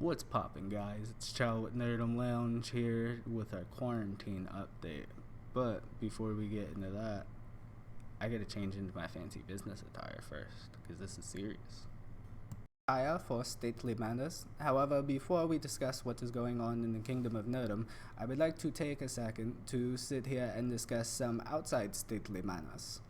What's poppin', guys? It's Chow with Nerdom Lounge here with our quarantine update. But before we get into that, I gotta change into my fancy business attire first, because this is serious. Attire for stately manners. However, before we discuss what is going on in the kingdom of Nerdom, I would like to take a second to sit here and discuss some outside stately manners.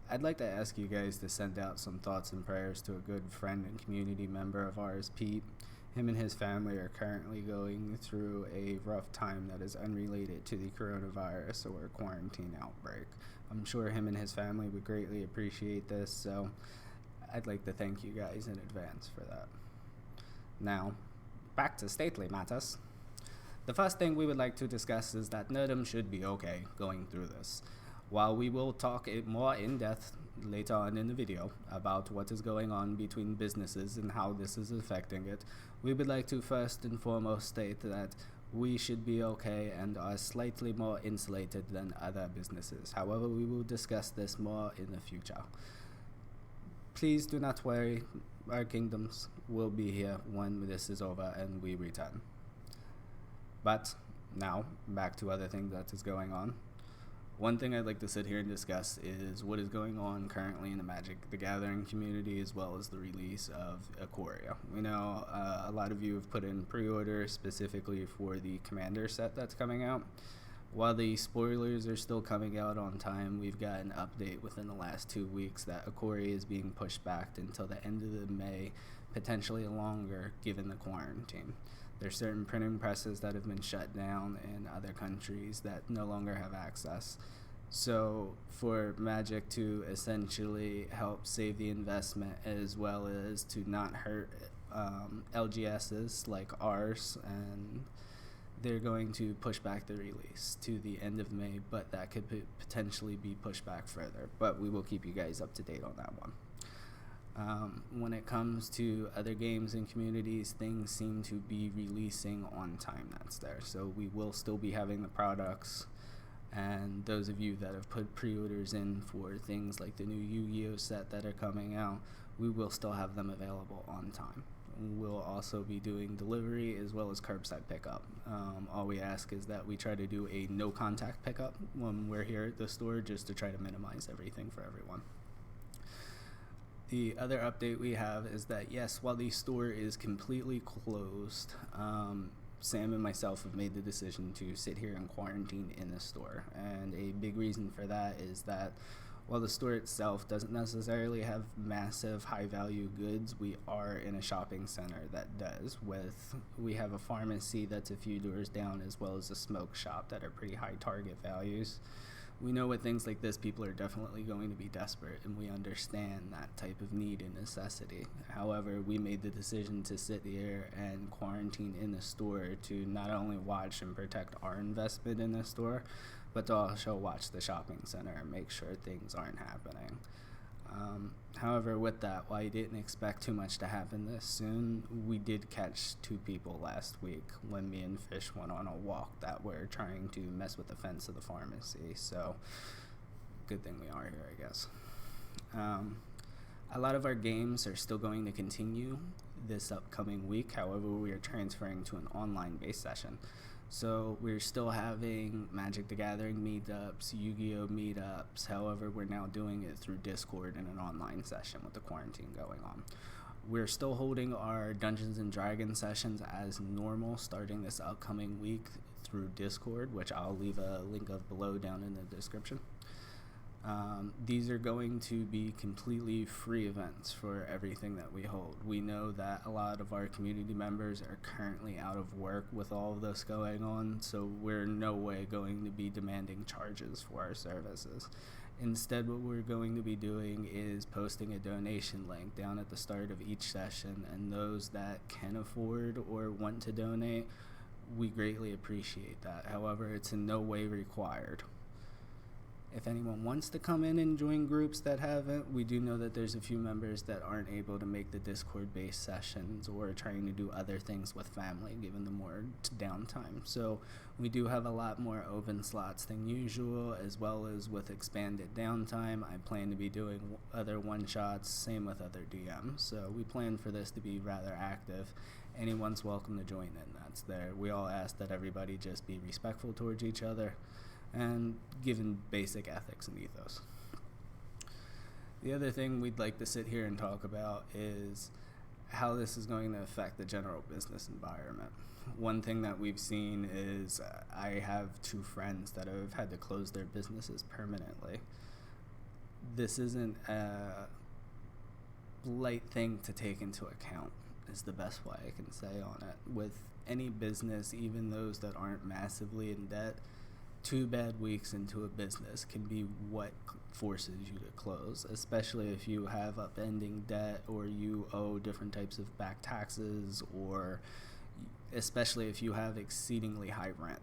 I'd like to ask you guys to send out some thoughts and prayers to a good friend and community member of ours, Pete. Him and his family are currently going through a rough time that is unrelated to the coronavirus or quarantine outbreak. I'm sure him and his family would greatly appreciate this, so I'd like to thank you guys in advance for that. Now, back to stately matters. The first thing we would like to discuss is that Nerdom should be okay going through this. While we will talk more in depth later on in the video about what is going on between businesses and how this is affecting it, we would like to first and foremost state that we should be okay and are slightly more insulated than other businesses. However, we will discuss this more in the future. Please do not worry, our kingdoms will be here when this is over and we return. But now, back to other things that is going on. One thing I'd like to sit here and discuss is what is going on currently in the Magic the Gathering community, as well as the release of Ikoria. We know a lot of you have put in pre-order specifically for the Commander set that's coming out. While the spoilers are still coming out on time, we've got an update within the last 2 weeks that Ikoria is being pushed back until the end of May, potentially longer given the quarantine. There's certain printing presses that have been shut down in other countries that no longer have access. So for Magic to essentially help save the investment as well as to not hurt LGSs like ours, and they're going to push back the release to the end of May, but that could potentially be pushed back further. But we will keep you guys up to date on that one. When it comes to other games and communities, things seem to be releasing on time that's there. So we will still be having the products, and those of you that have put pre-orders in for things like the new Yu-Gi-Oh set that are coming out, we will still have them available on time. We'll also be doing delivery as well as curbside pickup. All we ask is that we try to do a no contact pickup when we're here at the store, just to try to minimize everything for everyone. The other update we have is that, yes, while the store is completely closed, Sam and myself have made the decision to sit here and quarantine in the store. And a big reason for that is that while the store itself doesn't necessarily have massive high-value goods, we are in a shopping center that does. We have a pharmacy that's a few doors down, as well as a smoke shop that are pretty high target values. We know with things like this, people are definitely going to be desperate, and we understand that type of need and necessity. However, we made the decision to sit here and quarantine in the store to not only watch and protect our investment in the store, but to also watch the shopping center and make sure things aren't happening. However, with that, while I didn't expect too much to happen this soon, we did catch 2 people last week when me and Fish went on a walk that were trying to mess with the fence of the pharmacy. So, good thing we are here, I guess. A lot of our games are still going to continue this upcoming week. However, we are transferring to an online-based session. So we're still having Magic the Gathering meetups, Yu-Gi-Oh meetups. However, we're now doing it through Discord in an online session with the quarantine going on. We're still holding our Dungeons and Dragons sessions as normal starting this upcoming week through Discord, which I'll leave a link of below down in the description. These are going to be completely free events for everything that we hold. We know that a lot of our community members are currently out of work with all of this going on, so we're in no way going to be demanding charges for our services. Instead, what we're going to be doing is posting a donation link down at the start of each session, and those that can afford or want to donate, we greatly appreciate that. However, it's in no way required. If anyone wants to come in and join groups that haven't, we do know that there's a few members that aren't able to make the Discord-based sessions or are trying to do other things with family, given the more downtime. So we do have a lot more open slots than usual, as well as with expanded downtime. I plan to be doing other one-shots, same with other DMs. So we plan for this to be rather active anyone's welcome to join in. That's there. We all ask that everybody just be respectful towards each other and given basic ethics and ethos. The other thing we'd like to sit here and talk about is how this is going to affect the general business environment. One thing that we've seen is I have 2 friends that have had to close their businesses permanently. This isn't a light thing to take into account, is the best way I can say on it. With any business, even those that aren't massively in debt, 2 bad weeks into a business can be what forces you to close, especially if you have upending debt or you owe different types of back taxes, or especially if you have exceedingly high rent.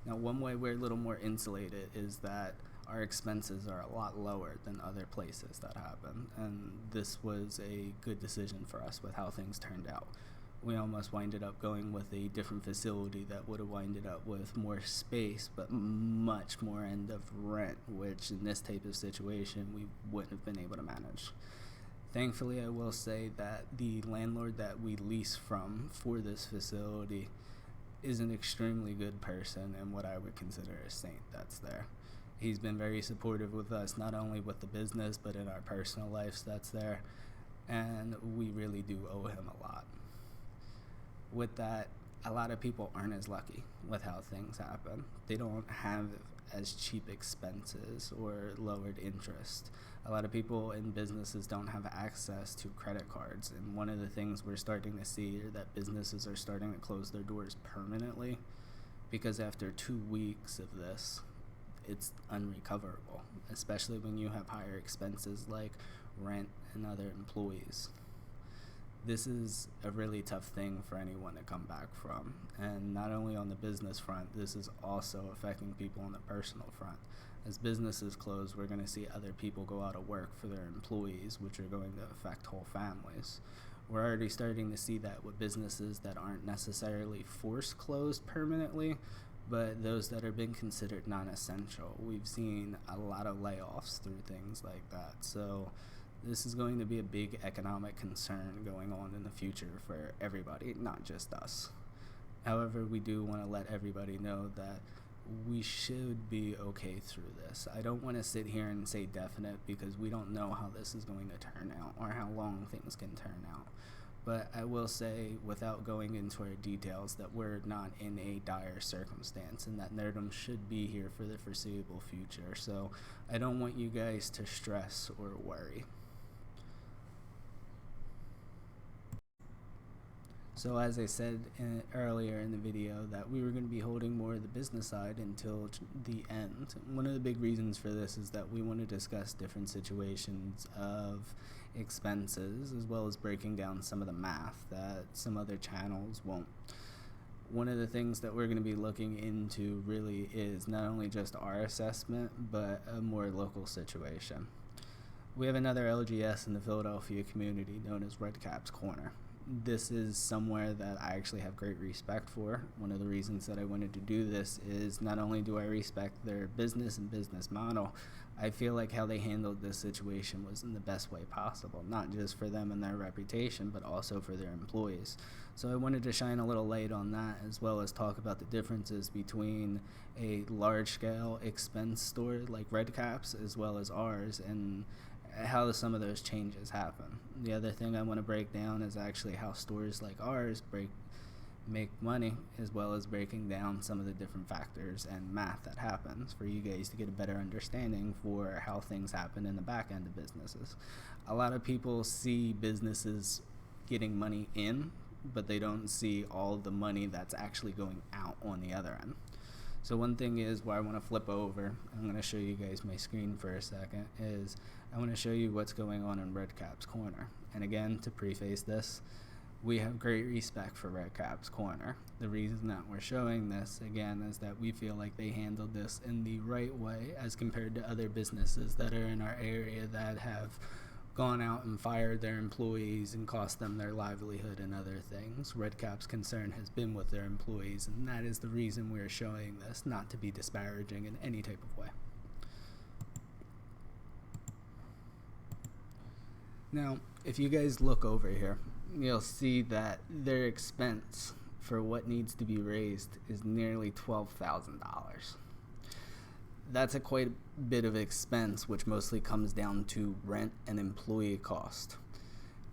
Now, one way we're a little more insulated is that our expenses are a lot lower than other places that happen, and this was a good decision for us with how things turned out. We almost winded up going with a different facility that would have winded up with more space but much more end of rent, which in this type of situation we wouldn't have been able to manage. Thankfully, I will say that the landlord that we lease from for this facility is an extremely good person and what I would consider a saint that's there. He's been very supportive with us, not only with the business but in our personal lives that's there, and we really do owe him a lot. With that, a lot of people aren't as lucky with how things happen. They don't have as cheap expenses or lowered interest. A lot of people in businesses don't have access to credit cards, and one of the things we're starting to see are that businesses are starting to close their doors permanently because after 2 weeks of this, it's unrecoverable, especially when you have higher expenses like rent and other employees. This is a really tough thing for anyone to come back from, and not only on the business front, this is also affecting people on the personal front. As businesses close, we're going to see other people go out of work for their employees, which are going to affect whole families. We're already starting to see that with businesses that aren't necessarily forced closed permanently, but those that are being considered non-essential. We've seen a lot of layoffs through things like that. So this is going to be a big economic concern going on in the future for everybody, not just us. However, we do want to let everybody know that we should be okay through this. I don't want to sit here and say definite because we don't know how this is going to turn out or how long things can turn out. But I will say, without going into our details, that we're not in a dire circumstance and that Nerdom should be here for the foreseeable future. So I don't want you guys to stress or worry. So as I said earlier in the video, that we were going to be holding more of the business side until the end. One of the big reasons for this is that we want to discuss different situations of expenses, as well as breaking down some of the math that some other channels won't. One of the things that we're going to be looking into really is not only just our assessment, but a more local situation. We have another LGS in the Philadelphia community known as Redcap's Corner. This is somewhere that I actually have great respect for. One of the reasons that I wanted to do this is not only do I respect their business and business model, I feel like how they handled this situation was in the best way possible, not just for them and their reputation, but also for their employees. So I wanted to shine a little light on that, as well as talk about the differences between a large-scale expense store like Redcap's as well as ours, and how some of those changes happen. The other thing I want to break down is actually how stores like ours make money, as well as breaking down some of the different factors and math that happens for you guys to get a better understanding for how things happen in the back end of businesses. A lot of people see businesses getting money in, but they don't see all the money that's actually going out on the other end. So one thing is where I want to flip over, I'm going to show you guys my screen for a second, is I want to show you what's going on in Redcap's Corner. And again, to preface this, we have great respect for Redcap's Corner. The reason that we're showing this, again, is that we feel like they handled this in the right way as compared to other businesses that are in our area that have gone out and fired their employees and cost them their livelihood and other things. Redcap's concern has been with their employees, and that is the reason we're showing this, not to be disparaging in any type of way. Now, if you guys look over here, you'll see that their expense for what needs to be raised is nearly $12,000. That's a quite a bit of expense, which mostly comes down to rent and employee cost.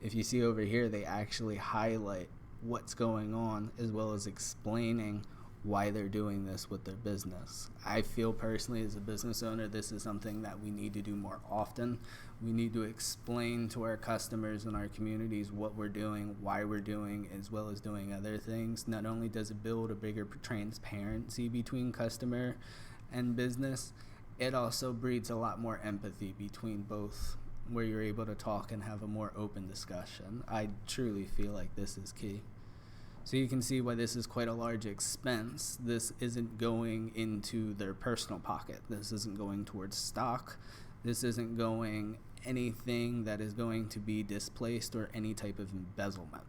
If you see over here, they actually highlight what's going on as well as explaining why they're doing this with their business. I feel personally as a business owner, this is something that we need to do more often. We need to explain to our customers and our communities what we're doing, why we're doing, as well as doing other things. Not only does it build a bigger transparency between customer and business, it also breeds a lot more empathy between both, where you're able to talk and have a more open discussion. I truly feel like this is key. So you can see why this is quite a large expense. This isn't going into their personal pocket. This isn't going towards stock. This isn't going anything that is going to be displaced or any type of embezzlement.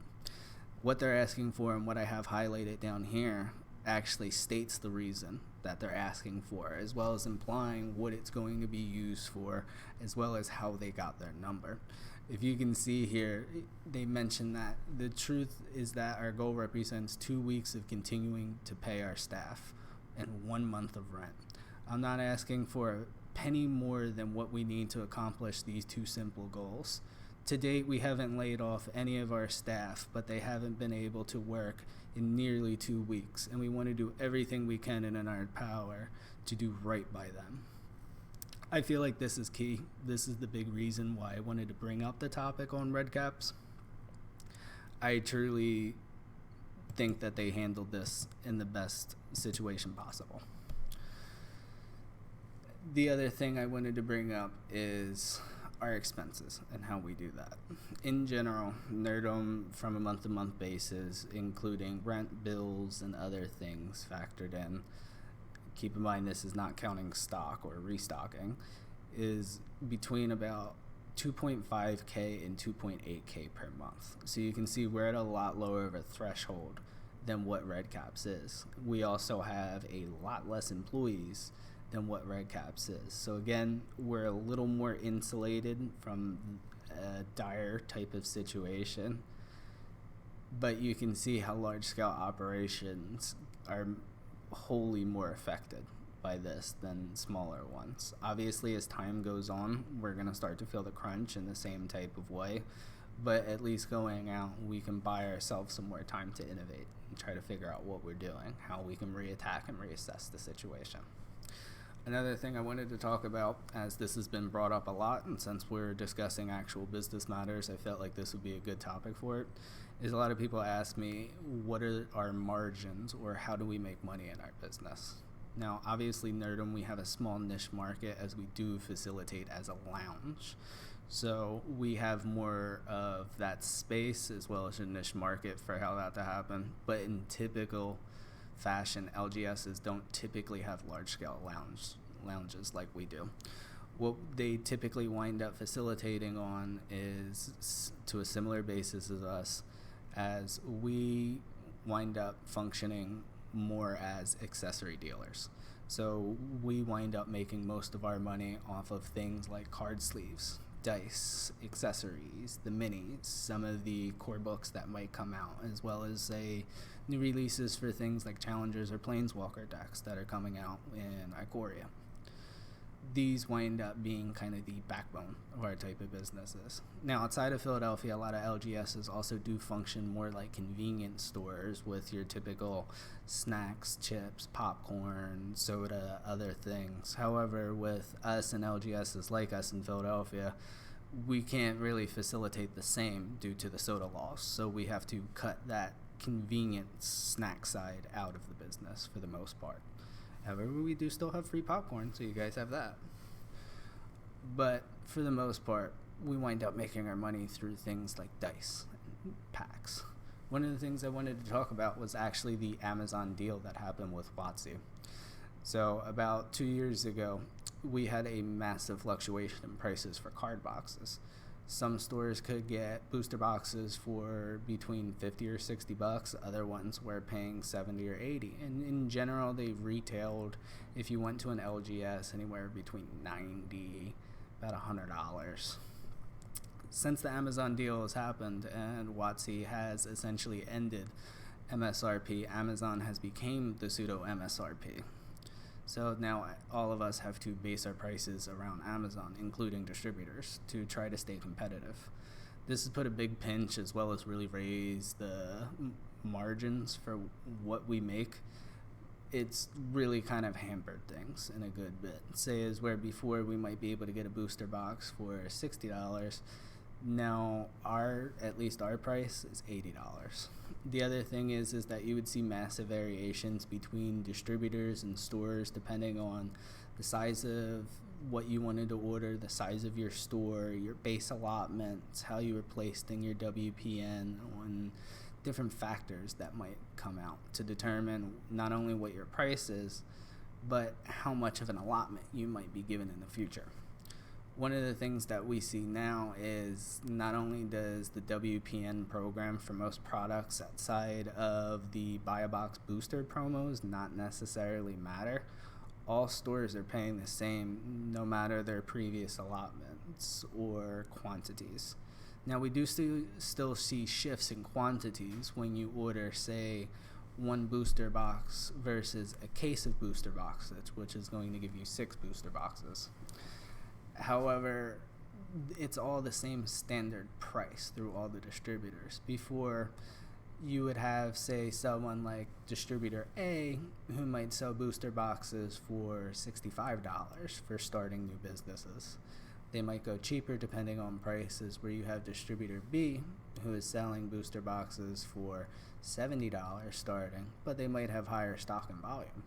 What they're asking for and what I have highlighted down here actually states the reason that they're asking for, as well as implying what it's going to be used for, as well as how they got their number. If you can see here, they mention that the truth is that our goal represents 2 weeks of continuing to pay our staff and 1 month of rent. I'm not asking for a penny more than what we need to accomplish these two simple goals. To date, we haven't laid off any of our staff, but they haven't been able to work in nearly 2 weeks, and we want to do everything we can in our power to do right by them. I feel like this is key. This is the big reason why I wanted to bring up the topic on red caps. I truly think that they handled this in the best situation possible. The other thing I wanted to bring up is our expenses and how we do that. In general, Nerdom from a month-to-month basis, including rent, bills, and other things factored in, keep in mind this is not counting stock or restocking, is between about 2.5K and 2.8K per month. So you can see we're at a lot lower of a threshold than what Red Caps is. We also have a lot less employees than what Red Caps is. So again, we're a little more insulated from a dire type of situation, but you can see how large scale operations are wholly more affected by this than smaller ones. Obviously, as time goes on, we're going to start to feel the crunch in the same type of way, but at least going out, we can buy ourselves some more time to innovate and try to figure out what we're doing, how we can reattack and reassess the situation. Another thing I wanted to talk about, as this has been brought up a lot, and since we're discussing actual business matters, I felt like this would be a good topic for it, is a lot of people ask me, what are our margins, or how do we make money in our business? Now, obviously, Nerdom, we have a small niche market, as we do facilitate as a lounge. So we have more of that space as well as a niche market for how that to happen. But in typical fashion, LGSs don't typically have large-scale lounges like we do. What they typically wind up facilitating on is, to a similar basis as us, as we wind up functioning more as accessory dealers. So we wind up making most of our money off of things like card sleeves, dice, accessories, the minis, some of the core books that might come out, as well as new releases for things like Challengers or Planeswalker decks that are coming out in Ikoria. These wind up being kind of the backbone of our type of businesses. Now, outside of Philadelphia, a lot of LGSs also do function more like convenience stores with your typical snacks, chips, popcorn, soda, other things. However, with us and LGSs like us in Philadelphia, we can't really facilitate the same due to the soda laws. So we have to cut that convenience snack side out of the business for the most part. However, we do still have free popcorn, so you guys have that. But for the most part, we wind up making our money through things like dice and packs. One of the things I wanted to talk about was actually the Amazon deal that happened with WotC. So about 2 years ago, we had a massive fluctuation in prices for card boxes. Some stores could get booster boxes for between $50 or $60. Other ones were paying $70 or $80. And in general, they retailed, if you went to an LGS, anywhere between $90, about $100. since the Amazon deal has happened and WotC has essentially ended MSRP, Amazon has become the pseudo MSRP. So now all of us have to base our prices around Amazon, including distributors, to try to stay competitive. This has put a big pinch as well as really raised the margins for what we make. It's really kind of hampered things in a good bit. Say as where before we might be able to get a booster box for $60, now at least our price is $80. The other thing is that you would see massive variations between distributors and stores depending on the size of what you wanted to order, the size of your store, your base allotments, how you were placed in your WPN, on different factors that might come out to determine not only what your price is, but how much of an allotment you might be given in the future. One of the things that we see now is not only does the WPN program for most products outside of the buy a box booster promos not necessarily matter. All stores are paying the same no matter their previous allotments or quantities. Now we do still see shifts in quantities when you order, say, one booster box versus a case of booster boxes, which is going to give you 6 booster boxes. However, it's all the same standard price through all the distributors. Before, you would have, say, someone like distributor A who might sell booster boxes for $65 for starting new businesses. They might go cheaper depending on prices, where you have distributor B who is selling booster boxes for $70 starting, but they might have higher stock and volume.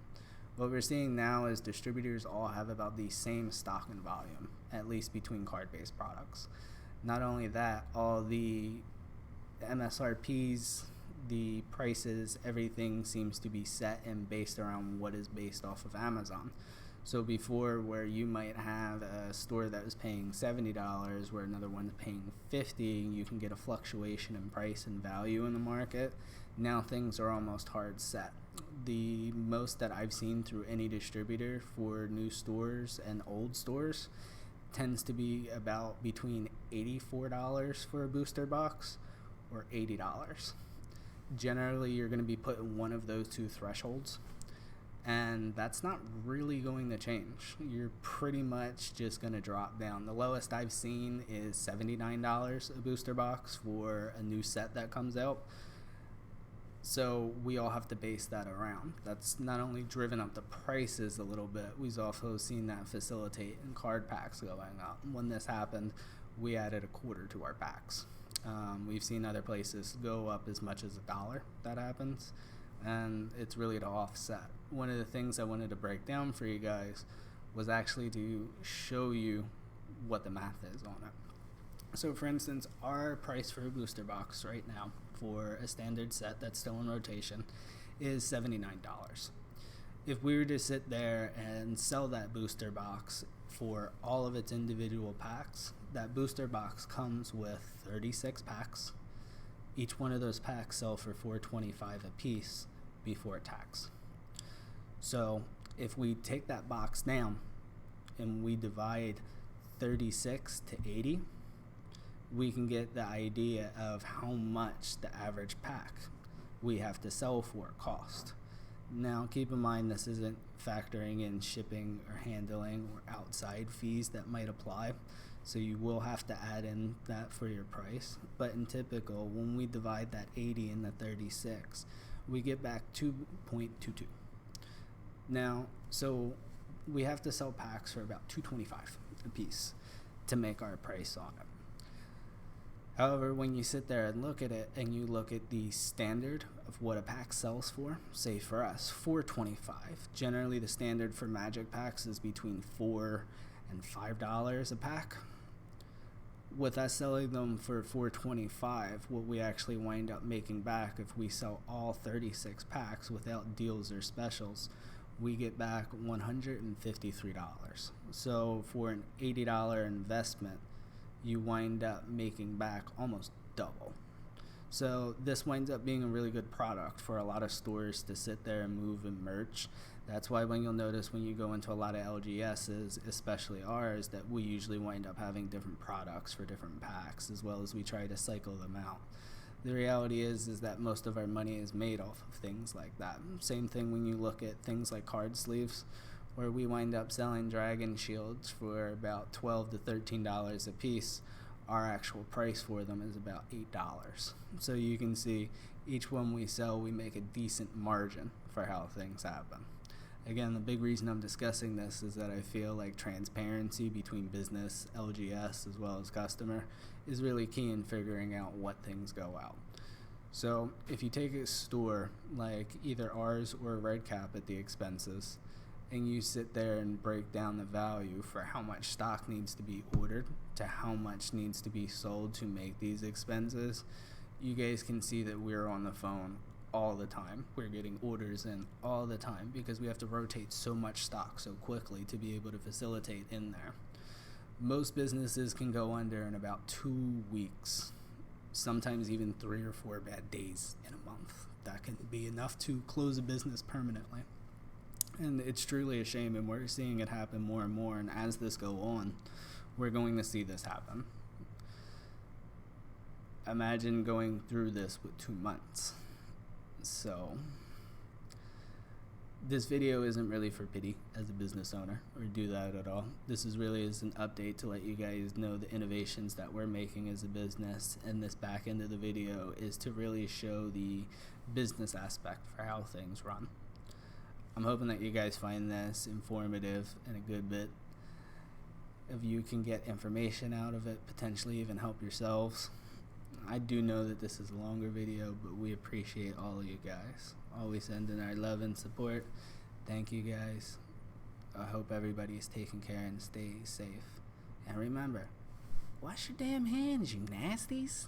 What we're seeing now is distributors all have about the same stock and volume, at least between card-based products. Not only that, all the MSRPs, the prices, everything seems to be set and based around what is based off of Amazon. So before, where you might have a store that was paying $70 where another one's paying $50, you can get a fluctuation in price and value in the market. Now things are almost hard set. The most that I've seen through any distributor for new stores and old stores tends to be about between $84 for a booster box or $80. Generally, you're going to be put in one of those two thresholds, and that's not really going to change. You're pretty much just going to drop down. The lowest I've seen is $79 a booster box for a new set that comes out. So we all have to base that around. That's not only driven up the prices a little bit, we've also seen that facilitate in card packs going up. When this happened, we added a quarter to our packs. We've seen other places go up as much as $1 that happens, and it's really to offset. One of the things I wanted to break down for you guys was actually to show you what the math is on it. So for instance, our price for a booster box right now for a standard set that's still in rotation is $79. If we were to sit there and sell that booster box for all of its individual packs, that booster box comes with 36 packs. Each one of those packs sell for $4.25 a piece before tax. So if we take that box down and we divide 36 to 80, we can get the idea of how much the average pack we have to sell for cost. Now, keep in mind this isn't factoring in shipping or handling or outside fees that might apply, so you will have to add in that for your price. But in typical, when we divide that 80 into 36, we get back 2.22. Now, so we have to sell packs for about $2.25 a piece to make our price on it. However, when you sit there and look at it, and you look at the standard of what a pack sells for, say for us, $4.25. Generally, the standard for Magic packs is between $4 and $5 a pack. With us selling them for $4.25, what we actually wind up making back if we sell all 36 packs without deals or specials, we get back $153. So for an $80 investment, you wind up making back almost double. So this winds up being a really good product for a lot of stores to sit there and move and merch. That's why when you'll notice when you go into a lot of LGSs, especially ours, that we usually wind up having different products for different packs, as well as we try to cycle them out. The reality is that most of our money is made off of things like that. Same thing when you look at things like card sleeves, where we wind up selling dragon shields for about $12 to $13 a piece. Our actual price for them is about $8. So you can see each one we sell, we make a decent margin for how things happen. Again, the big reason I'm discussing this is that I feel like transparency between business, LGS, as well as customer is really key in figuring out what things go out. So if you take a store like either ours or Red Cap at the expenses, and you sit there and break down the value for how much stock needs to be ordered to how much needs to be sold to make these expenses, you guys can see that we're on the phone all the time. We're getting orders in all the time because we have to rotate so much stock so quickly to be able to facilitate in there. Most businesses can go under in about 2 weeks, sometimes even 3 or 4 bad days in a month. That can be enough to close a business permanently. And it's truly a shame, and we're seeing it happen more and more, and as this go on, we're going to see this happen. Imagine going through this with 2 months. So this video isn't really for pity as a business owner or do that at all. This is really as an update to let you guys know the innovations that we're making as a business, and this back end of the video is to really show the business aspect for how things run. I'm hoping that you guys find this informative and a good bit. If you can get information out of it, potentially even help yourselves. I do know that this is a longer video, but we appreciate all of you guys. Always sending our love and support. Thank you guys. I hope everybody is taking care and stays safe. And remember, wash your damn hands, you nasties.